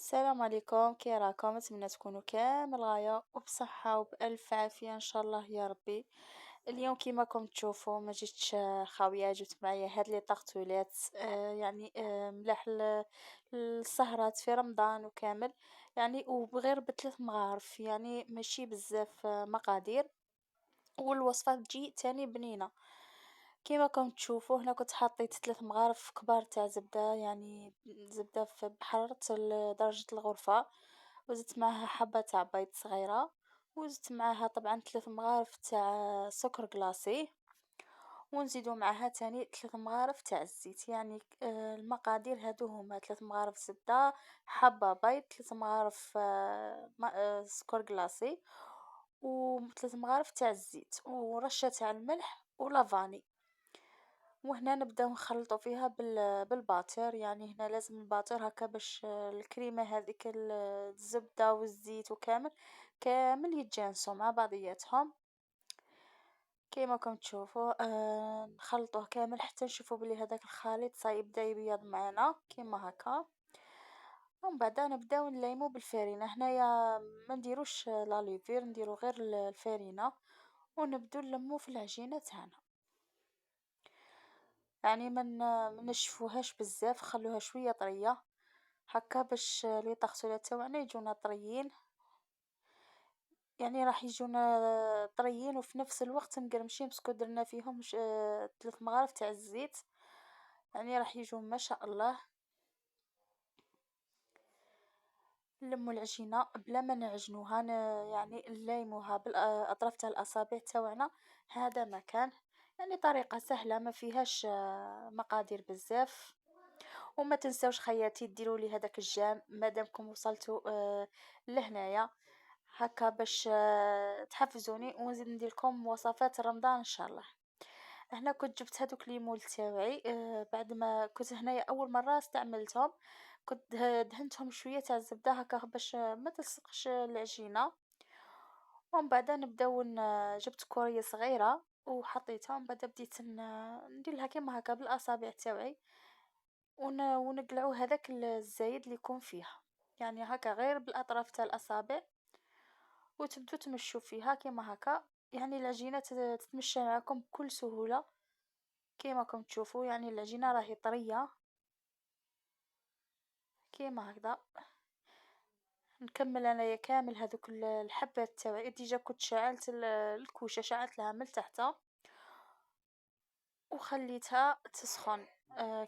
السلام عليكم، كي راكم؟ نتمنى تكونوا كامل غاية وبصحة وبألف عافية ان شاء الله يا ربي. اليوم كيما راكم تشوفوا ما جيتش خاوية، جبت معايا هاد لي طاغطولات ملاح السهرات في رمضان وكامل. يعني وبغير بثلاث مغارف، يعني ماشي بزاف مقادير، والوصفة تجي تاني بنينة. كيما راكم تشوفوا هنا كنت حطيت 3 مغارف كبار تاع زبدة، يعني زبدة بحرارة درجة الغرفة، وزدت معاها حبة تاع بيض صغيرة، وزدت معاها طبعا 3 مغارف تاع سكر كلاصي، ونزيدو معاها تاني 3 مغارف تاع الزيت. يعني المقادير هادو هما 3 مغارف زبدة، حبة بيض، 3 مغارف سكر كلاصي، و3 مغارف تاع الزيت، ورشة تاع الملح ولافاني. وهنا نبداو نخلطو فيها بالباتر. يعني هنا لازم الباتر هكا باش الكريمة هذيك الزبدة والزيت وكامل كامل يتجانسوا مع بعضياتهم. كيما راكم تشوفوا نخلطوه كامل حتى نشوفوا بلي هذاك الخليط يبدا يبيض معنا كيما هكا. ومن بعد نبداو نليمو بالفارينة. هنايا ما نديروش لاليفير، نديرو غير الفارينة، ونبدو نلمو في العجينة تاعنا. يعني ما نشفوهاش بزاف، خلوها شويه طريه هكا باش لي طاغطولات تاوعنا يجونا طريين. يعني راح يجونا طريين وفي نفس الوقت مقرمشين، باسكو درنا فيهم 3 مغارف تاع الزيت، يعني راح يجوا ما شاء الله. نلموا العجينه بلا ما نعجنوها، يعني نلايموها بالاطراف تاع الاصابع تاوعنا. هذا مكان، يعني طريقه سهله ما فيهاش مقادير بزاف. وما تنساوش خياتي ديروا لي هذاك الجام مادامكم وصلتوا لهنايا، هكا باش تحفزوني ونزيد ندير لكم وصفات رمضان ان شاء الله. هنا كنت جبت هذوك ليمول تاوعي، بعد ما كنت هنايا اول مره استعملتهم، كنت دهنتهم شويه تاع الزبده هكا باش ما تلصقش العجينه. ومن بعد نبداو جبت كورية صغيره وحطيتها، من بعد بديت ندير لها كيما هكا بالاصابع تاوعي، ونقلعوا هذاك الزايد اللي يكون فيها، يعني هكا غير بالاطراف تاع الاصابع، وتبدو تمشوا فيها كيما هكا. يعني العجينه تتمشى معكم بكل سهوله كيما راكم تشوفوا. يعني العجينه راهي طريه كيما هكذا. نكمل انايا كامل هذوك الحبات تاعي. ديجا كنت شعلت الكوشه، شعلت لها من تحت وخليتها تسخن.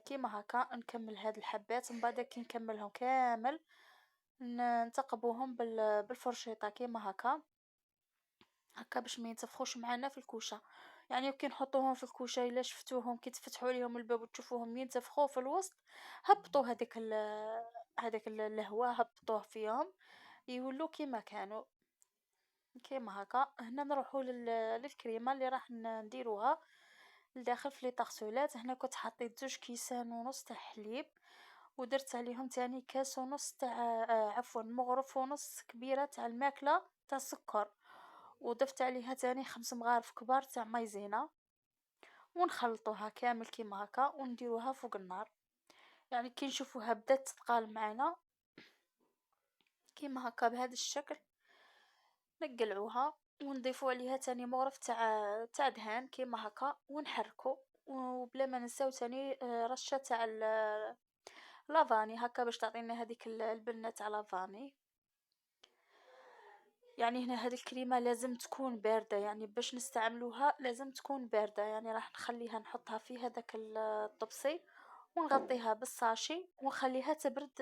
كيما هكا نكمل هاد الحبات، من بعد كي نكملهم كامل نثقبوهم بالفرشيطه كيما هكا، هكا باش ما ينتفخوش معنا في الكوشه. يعني كي نحطوهم في الكوشه الا شفتوهم كي تفتحوا عليهم الباب وتشوفوهم ينتفخوا في الوسط، هبطوا هذاك الهواء، هبطوه فيهم يولوا كيما كانوا كيما هكا. هنا نروحوا للكريمه اللي راح نديروها لداخل في لي طاغسولات. هنا كنت حطيت 2 كيسان ونص تاع حليب، ودرت عليهم تاني كاس ونص تاع عفوا مغرف ونص كبيرة تاع الماكلة تاع السكر، وضفت عليها تاني 5 مغارف كبار تاع مايزينا، ونخلطوها كامل كيما هكا ونديروها فوق النار. يعني كي نشوفوها بدات تتقال معنا كيما هكا بهذا الشكل، نقلعوها ونضيفو عليها تاني مغرف تاع دهان كيما هكا ونحركو. وبلا ما ننساو تاني رشة تاع لافاني هكا باش تعطينا هذيك البنة تاع لافاني. يعني هنا هذه الكريمة لازم تكون باردة، يعني باش نستعملوها لازم تكون باردة. يعني راح نخليها نحطها في هذاك الطبسي ونغطيها بالساشي ونخليها تبرد،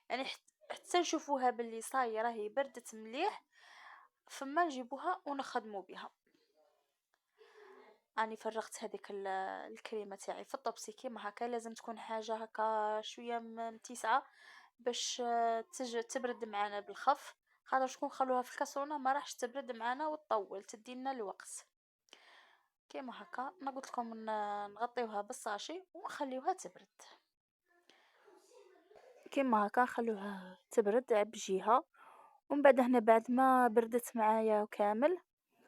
يعني حتى نشوفوها باللي صايره راهي بردت مليح، فما نجيبوها ونخدمو بها. اني فرغت هذيك الكريمه تاعي في الطبسي كيما هكا. لازم تكون حاجه هكا شويه متسعه باش تبرد معانا بالخف، خاطر شكون خلوها في الكاسرونه ما راحش تبرد معانا وتطول تدينا الوقت. كيما هكا ما قلت لكم نغطيوها بالساشي ونخليوها تبرد كيما هكا، خلوها تبرد بجهة. ومن بعد هنا بعد ما بردت معايا وكامل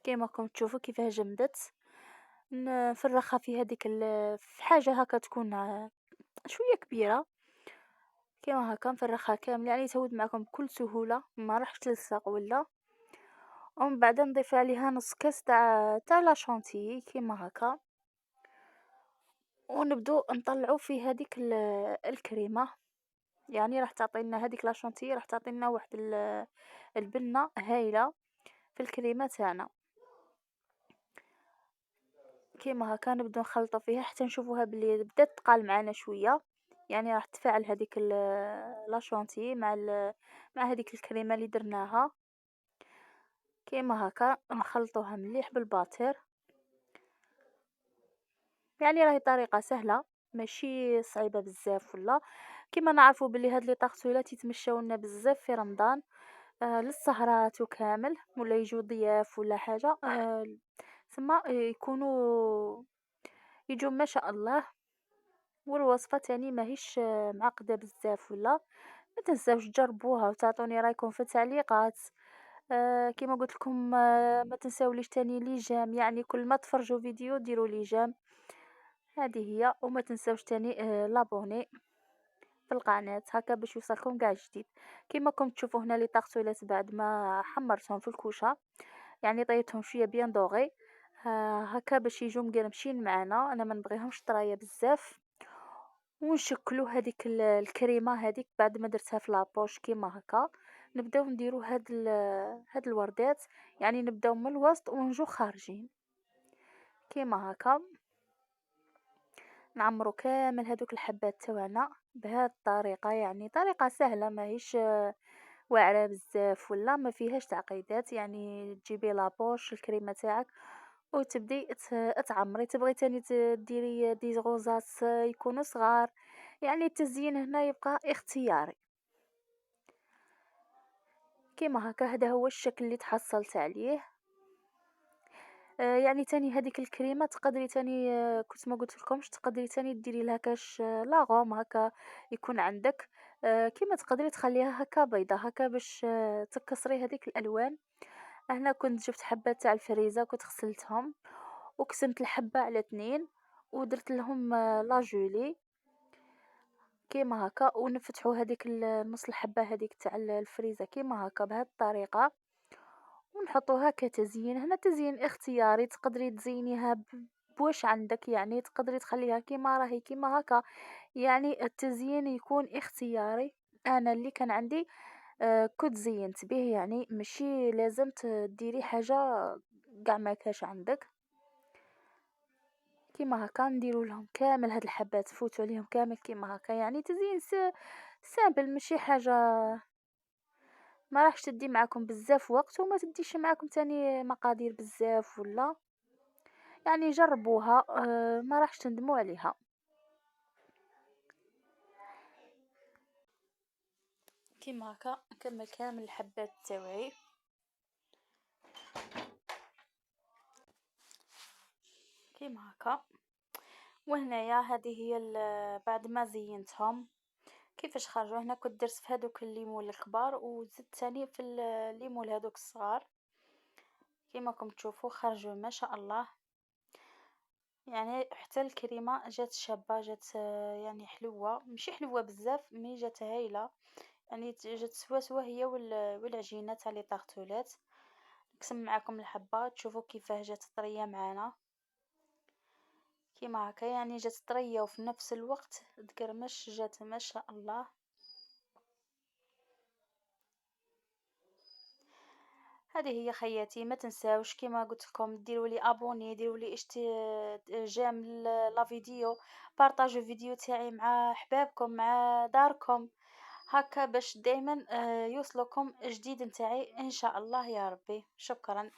كيما راكم تشوفوا كيفاه جمدت، نفرخها في هذيك في حاجة هكا تكون شوية كبيرة، كيما هاكا نفرغها كامل يعني تهود معاكم بكل سهولة ما راحش تلصق ولا. ومن بعد نضيف عليها نص كاس تاع لا شونتيي كيما هاكا، ونبدو نطلعو في هذيك الكريمة. يعني راح تعطينا هذيك لا شونتيي راح تعطينا واحد البنة هايلة في الكريمة تاعنا. كيما هاكا نبدو نخلطو فيها حتى نشوفوها بلي بدات تقال معانا شوية، يعني راح تفاعل هذيك لا شونتيي مع هذيك الكريمة اللي درناها. كيما هاكا نخلطوها مليح بالباتر. يعني راهي طريقة سهلة ماشي صعيبة بزاف ولا. كيما نعرفوا بلي هاد لي طاغتولات يتمشاو لنا بزاف في رمضان، للسهرات وكامل ولا يجوا ضياف ولا حاجة، ثم يكونوا يجوا ما شاء الله. والوصفة تاني ماهيش معقدة بزاف ولا. ما تنساوش تجربوها وتعطوني رايكم في التعليقات. كيما قلت لكم، ما تنساوليش تاني لي جيم، يعني كل ما تفرجوا فيديو ديروا لي جيم. هذه هي، وما تنساوش تاني لابوني في القناة هكا باش يوصلكم كاع جديد. كيما راكم تشوفوا هنا لي طاغتولات بعد ما حمرتهم في الكوشه، يعني طيبتهم شويه بيان دوغي، هكا باش يجوا مقرمشين معانا. انا ما نبغيهمش طرايه بزاف. ونشكلوا هذيك الكريمه هذيك بعد ما درتها في لابوش كيما هكا. نبداو نديرو هاد الوردات، يعني نبداو من الوسط ونجو خارجين كيما هكا. نعمرو كامل هادوك الحبات تاعنا بهاد الطريقه، يعني طريقه سهله ماهيش واعره بزاف ولا ما فيهاش تعقيدات. يعني تجيبي لابوش الكريمه تاعك وتبدي تعمري. تبغي تاني ديري دي غوزات يكونوا صغار، يعني التزيين هنا يبقى اختياري كيما هكا. هذا هو الشكل اللي تحصلت عليه. يعني تاني هذيك الكريمه تقدري تاني، كنت ما قلت لكمش تقدري تاني ديري لها كاش لاغوم هكا يكون عندك. كيما تقدري تخليها هكا بيضه هكا باش تكسري هذيك الالوان. هنا كنت جبت حبات تاع الفريزه كنت غسلتهم وقسمت الحبه على 2 ودرت لهم لا جولي كيما هكا. ونفتحوا هذيك نص الحبه هذيك تاع الفريزه كيما هكا بهذه الطريقه، ونحطوها كتزيين. هنا تزيين اختياري، تقدري تزينيها بواش عندك، يعني تقدري تخليها كيما راهي كيما هكا. يعني التزيين يكون اختياري. انا اللي كان عندي كنت زينت به، يعني ماشي لازم تديري حاجه قاع ما كاش عندك. كيما هكا نديرو لهم كامل هاد الحبات فوتوا عليهم كامل كيما هكا، يعني تزيين سامبل ماشي حاجه ما راحش تدي معاكم بزاف وقت وما تديش معاكم تاني مقادير بزاف ولا. يعني جربوها، ما راحش تندموا عليها. كيما هكا نكمل كامل الحبات تاوعي كيما هكا. وهنايا هذه هي بعد ما زينتهم كيفاش خرجوا. هنا كنت درت في هذوك الليمون الكبار وزدت ثاني في الليمون هذوك الصغار. كيما راكم تشوفوا خرجوا ما شاء الله. يعني حتى الكريمه جات شابه، جات يعني حلوه ماشي حلوه بزاف مي جات هايله. يعني جات سوا هي والعجينه تاع لي طاغتولات. نقسم معاكم الحبه تشوفوا كيفاه جات طريه معانا كيما هكا. يعني جات طريه وفي نفس الوقت تقرمش، جات ما شاء الله. هذه هي خياتي. ما تنساوش كيما قلت لكم ديروا لي ابوني، ديروا لي جيم لا فيديو، بارطاجوا الفيديو تاعي مع احبابكم مع داركم هكا باش دائما يوصلكم جديد نتاعي ان شاء الله يا ربي. شكرا.